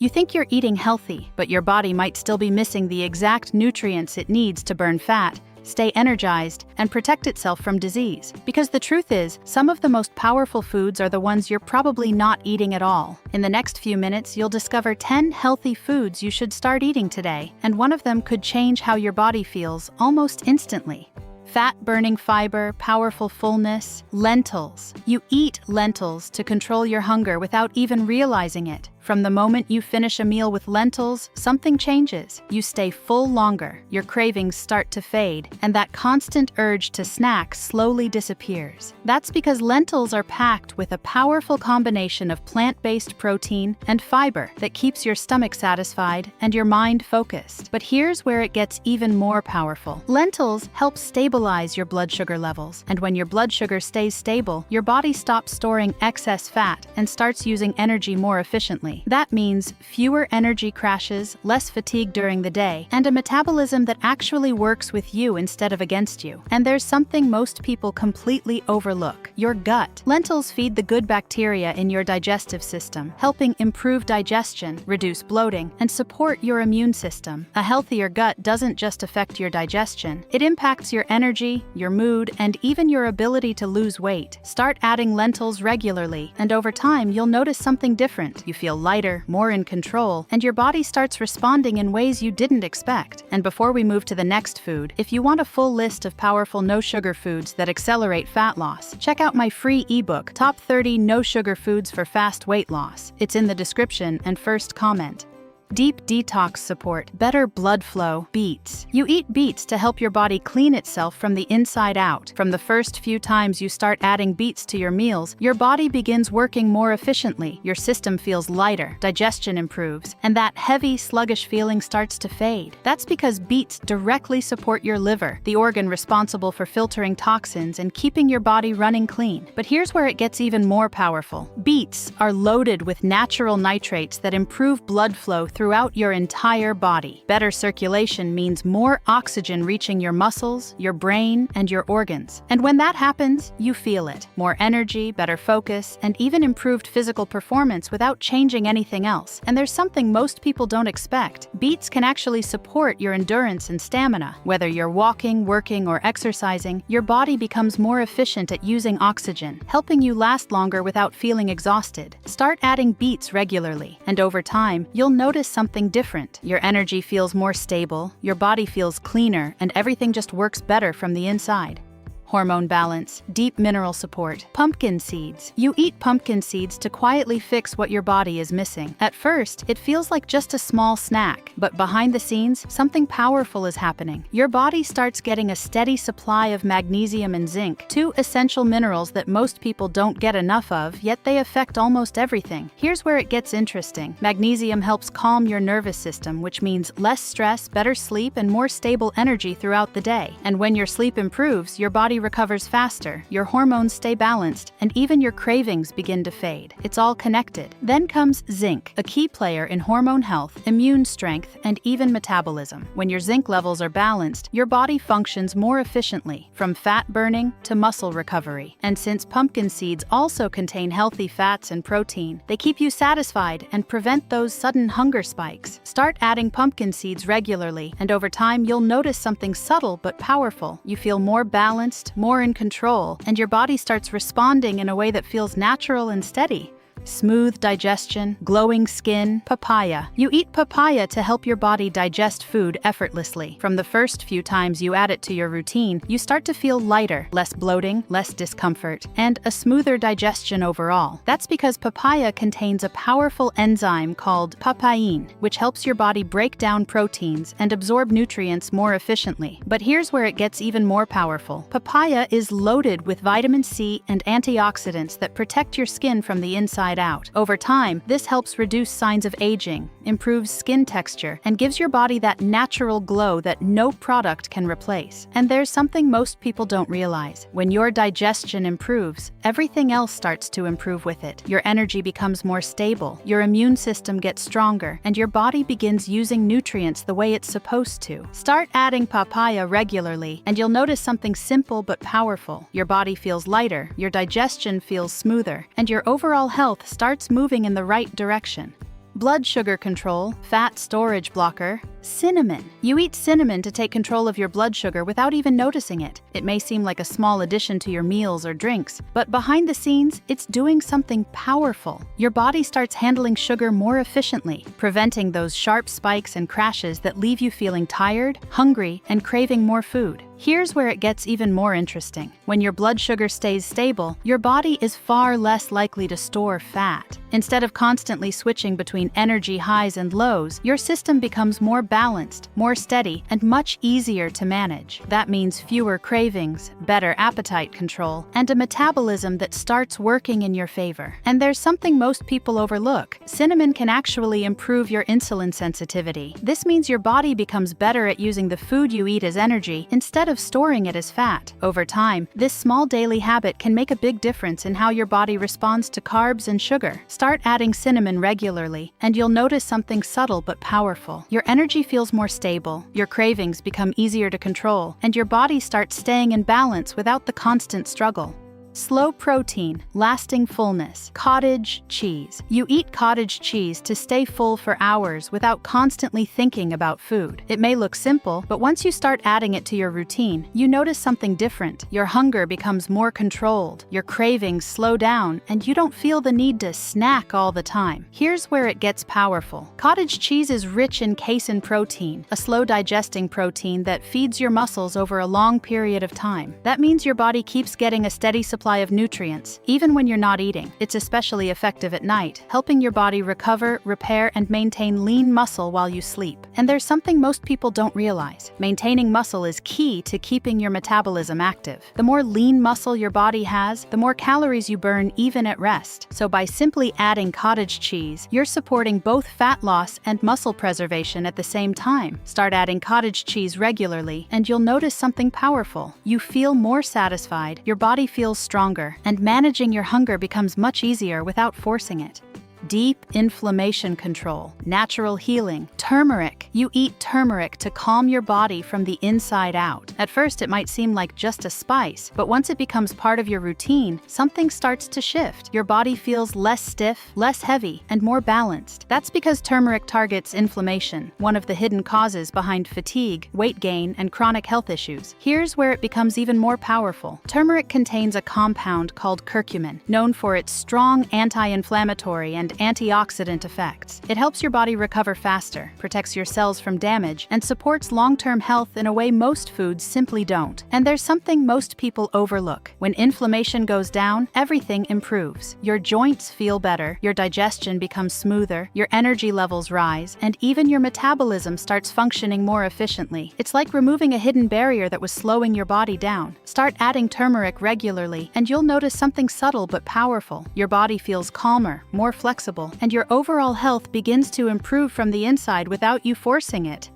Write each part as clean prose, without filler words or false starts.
You think you're eating healthy, but your body might still be missing the exact nutrients it needs to burn fat, stay energized, and protect itself from disease. Because the truth is, some of the most powerful foods are the ones you're probably not eating at all. In the next few minutes, you'll discover 10 healthy foods you should start eating today, and one of them could change how your body feels almost instantly. Fat-burning fiber, powerful fullness, lentils. You eat lentils to control your hunger without even realizing it. From the moment you finish a meal with lentils, something changes. You stay full longer, your cravings start to fade, and that constant urge to snack slowly disappears. That's because lentils are packed with a powerful combination of plant-based protein and fiber that keeps your stomach satisfied and your mind focused. But here's where it gets even more powerful. Lentils help stabilize your blood sugar levels, and when your blood sugar stays stable, your body stops storing excess fat and starts using energy more efficiently. That means fewer energy crashes, less fatigue during the day, and a metabolism that actually works with you instead of against you. And there's something most people completely overlook: your gut. Lentils feed the good bacteria in your digestive system, helping improve digestion, reduce bloating, and support your immune system. A healthier gut doesn't just affect your digestion, it impacts your energy, your mood, and even your ability to lose weight. Start adding lentils regularly, and over time you'll notice something different. You feel lighter, more in control, and your body starts responding in ways you didn't expect. And before we move to the next food, if you want a full list of powerful no-sugar foods that accelerate fat loss, check out my free ebook, Top 30 No-Sugar Foods for Fast Weight Loss. It's in the description and first comment. Deep detox support, better blood flow, beets. You eat beets to help your body clean itself from the inside out. From the first few times you start adding beets to your meals, your body begins working more efficiently, your system feels lighter, digestion improves, and that heavy, sluggish feeling starts to fade. That's because beets directly support your liver, the organ responsible for filtering toxins and keeping your body running clean. But here's where it gets even more powerful. Beets are loaded with natural nitrates that improve blood flow throughout your entire body. Better circulation means more oxygen reaching your muscles, your brain, and your organs. And when that happens, you feel it. More energy, better focus, and even improved physical performance without changing anything else. And there's something most people don't expect. Beets can actually support your endurance and stamina. Whether you're walking, working, or exercising, your body becomes more efficient at using oxygen, helping you last longer without feeling exhausted. Start adding beets regularly, and over time, you'll notice something different. Your energy feels more stable, your body feels cleaner, and everything just works better from the inside. Hormone balance, deep mineral support, pumpkin seeds. You eat pumpkin seeds to quietly fix what your body is missing. At first, it feels like just a small snack, but behind the scenes, something powerful is happening. Your body starts getting a steady supply of magnesium and zinc, two essential minerals that most people don't get enough of, yet they affect almost everything. Here's where it gets interesting. Magnesium helps calm your nervous system, which means less stress, better sleep, and more stable energy throughout the day. And when your sleep improves, your body recovers faster, your hormones stay balanced, and even your cravings begin to fade. It's all connected. Then comes zinc, a key player in hormone health, immune strength, and even metabolism. When your zinc levels are balanced, your body functions more efficiently, from fat burning to muscle recovery. And since pumpkin seeds also contain healthy fats and protein, they keep you satisfied and prevent those sudden hunger spikes. Start adding pumpkin seeds regularly, and over time you'll notice something subtle but powerful. You feel more balanced, more in control, and your body starts responding in a way that feels natural and steady. Smooth digestion, glowing skin, papaya. You eat papaya to help your body digest food effortlessly. From the first few times you add it to your routine, you start to feel lighter, less bloating, less discomfort, and a smoother digestion overall. That's because papaya contains a powerful enzyme called papain, which helps your body break down proteins and absorb nutrients more efficiently. But here's where it gets even more powerful. Papaya is loaded with vitamin C and antioxidants that protect your skin from the inside out. Over time, this helps reduce signs of aging, improves skin texture, and gives your body that natural glow that no product can replace. And there's something most people don't realize. When your digestion improves, everything else starts to improve with it. Your energy becomes more stable, your immune system gets stronger, and your body begins using nutrients the way it's supposed to. Start adding papaya regularly, and you'll notice something simple but powerful. Your body feels lighter, your digestion feels smoother, and your overall health starts moving in the right direction. Blood sugar control, fat storage blocker, cinnamon. You eat cinnamon to take control of your blood sugar without even noticing it. It may seem like a small addition to your meals or drinks, but behind the scenes, it's doing something powerful. Your body starts handling sugar more efficiently, preventing those sharp spikes and crashes that leave you feeling tired, hungry, and craving more food. Here's where it gets even more interesting. When your blood sugar stays stable, your body is far less likely to store fat. Instead of constantly switching between energy highs and lows, your system becomes more balanced, more steady, and much easier to manage. That means fewer cravings, better appetite control, and a metabolism that starts working in your favor. And there's something most people overlook. Cinnamon can actually improve your insulin sensitivity. This means your body becomes better at using the food you eat as energy instead of storing it as fat. Over time, this small daily habit can make a big difference in how your body responds to carbs and sugar. Start adding cinnamon regularly, and you'll notice something subtle but powerful. Your energy feels more stable, your cravings become easier to control, and your body starts staying in balance without the constant struggle. Slow protein, lasting fullness. Cottage cheese. You eat cottage cheese to stay full for hours without constantly thinking about food. It may look simple, but once you start adding it to your routine, you notice something different. Your hunger becomes more controlled, your cravings slow down, and you don't feel the need to snack all the time. Here's where it gets powerful. Cottage cheese is rich in casein protein, a slow-digesting protein that feeds your muscles over a long period of time. That means your body keeps getting a steady supply of nutrients, even when you're not eating. It's especially effective at night, helping your body recover, repair, and maintain lean muscle while you sleep. And there's something most people don't realize. Maintaining muscle is key to keeping your metabolism active. The more lean muscle your body has, the more calories you burn even at rest. So by simply adding cottage cheese, you're supporting both fat loss and muscle preservation at the same time. Start adding cottage cheese regularly, and you'll notice something powerful. You feel more satisfied, your body feels stronger, and managing your hunger becomes much easier without forcing it. Deep inflammation control, natural healing. Turmeric. You eat turmeric to calm your body from the inside out. At first, it might seem like just a spice, but once it becomes part of your routine, something starts to shift. Your body feels less stiff, less heavy, and more balanced. That's because turmeric targets inflammation, one of the hidden causes behind fatigue, weight gain, and chronic health issues. Here's where it becomes even more powerful. Turmeric contains a compound called curcumin, known for its strong anti-inflammatory and antioxidant effects. It helps your body recover faster, protects your cells from damage, and supports long-term health in a way most foods simply don't. And there's something most people overlook. When inflammation goes down, everything improves. Your joints feel better, your digestion becomes smoother, your energy levels rise, and even your metabolism starts functioning more efficiently. It's like removing a hidden barrier that was slowing your body down. Start adding turmeric regularly, and you'll notice something subtle but powerful. Your body feels calmer, more flexible, and your overall health begins to improve from the inside without you forcing it.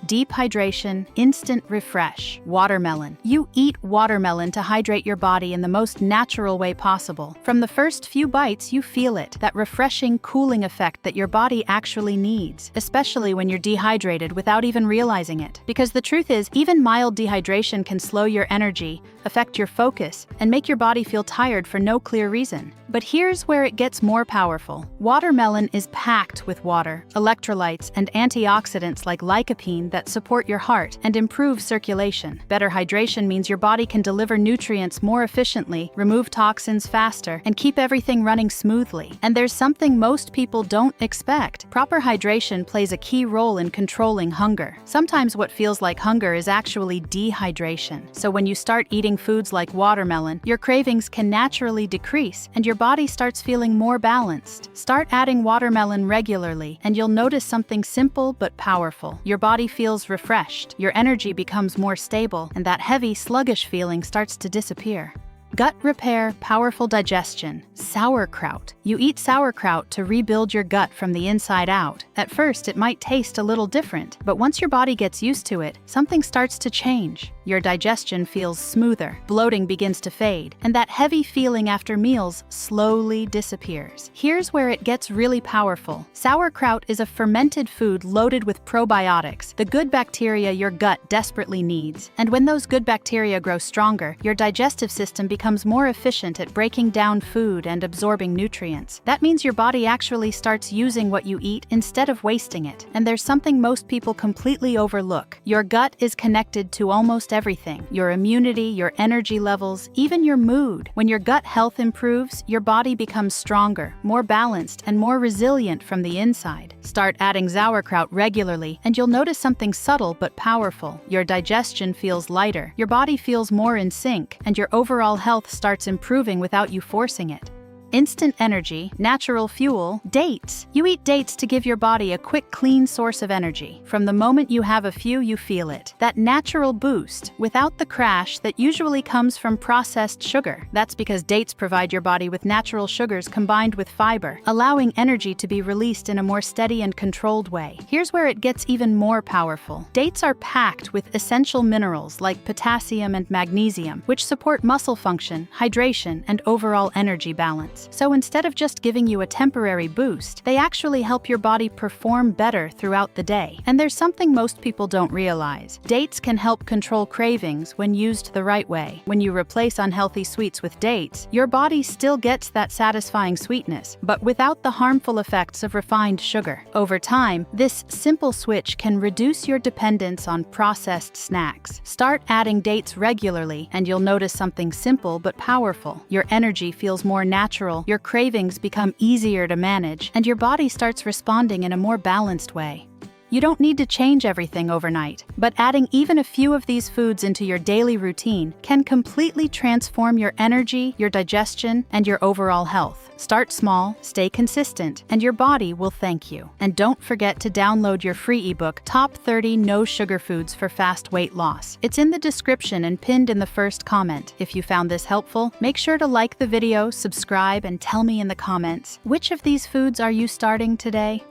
Deep hydration, instant refresh. Watermelon. You eat watermelon to hydrate your body in the most natural way possible. From the first few bites, you feel it, that refreshing, cooling effect that your body actually needs, especially when you're dehydrated without even realizing it. Because the truth is, even mild dehydration can slow your energy, affect your focus, and make your body feel tired for no clear reason. But here's where it gets more powerful. Watermelon is packed with water, electrolytes, and antioxidants like lycopene that support your heart and improve circulation. Better hydration means your body can deliver nutrients more efficiently, remove toxins faster, and keep everything running smoothly. And there's something most people don't expect. Proper hydration plays a key role in controlling hunger. Sometimes what feels like hunger is actually dehydration. So when you start eating foods like watermelon, your cravings can naturally decrease, and your body starts feeling more balanced. Start adding watermelon regularly, and you'll notice something simple but powerful. Your body feels refreshed, your energy becomes more stable, and that heavy, sluggish feeling starts to disappear. Gut repair, powerful digestion. Sauerkraut. You eat sauerkraut to rebuild your gut from the inside out. At first, it might taste a little different, but once your body gets used to it, something starts to change. your digestion feels smoother, bloating begins to fade, and that heavy feeling after meals slowly disappears. Here's where it gets really powerful. Sauerkraut is a fermented food loaded with probiotics, the good bacteria your gut desperately needs. And when those good bacteria grow stronger, your digestive system becomes more efficient at breaking down food and absorbing nutrients. That means your body actually starts using what you eat instead of wasting it. And there's something most people completely overlook. Your gut is connected to almost everything. Your immunity, your energy levels, even your mood. When your gut health improves, your body becomes stronger, more balanced, and more resilient from the inside. Start adding sauerkraut regularly, and you'll notice something subtle but powerful. Your digestion feels lighter, your body feels more in sync, and your overall health starts improving without you forcing it. Instant energy, natural fuel, dates. You eat dates to give your body a quick, clean source of energy. From the moment you have a few, you feel it. That natural boost, without the crash that usually comes from processed sugar. That's because dates provide your body with natural sugars combined with fiber, allowing energy to be released in a more steady and controlled way. Here's where it gets even more powerful. Dates are packed with essential minerals like potassium and magnesium, which support muscle function, hydration, and overall energy balance. So instead of just giving you a temporary boost, they actually help your body perform better throughout the day. And there's something most people don't realize. Dates can help control cravings when used the right way. When you replace unhealthy sweets with dates, your body still gets that satisfying sweetness, but without the harmful effects of refined sugar. Over time, this simple switch can reduce your dependence on processed snacks. Start adding dates regularly, and you'll notice something simple but powerful. Your energy feels more natural, your cravings become easier to manage, and your body starts responding in a more balanced way. You don't need to change everything overnight, but adding even a few of these foods into your daily routine can completely transform your energy, your digestion, and your overall health. Start small, stay consistent, and your body will thank you. And don't forget to download your free ebook, Top 30 No Sugar Foods for Fast Weight Loss. It's in the description and pinned in the first comment. If you found this helpful, make sure to like the video, subscribe, and tell me in the comments, which of these foods are you starting today?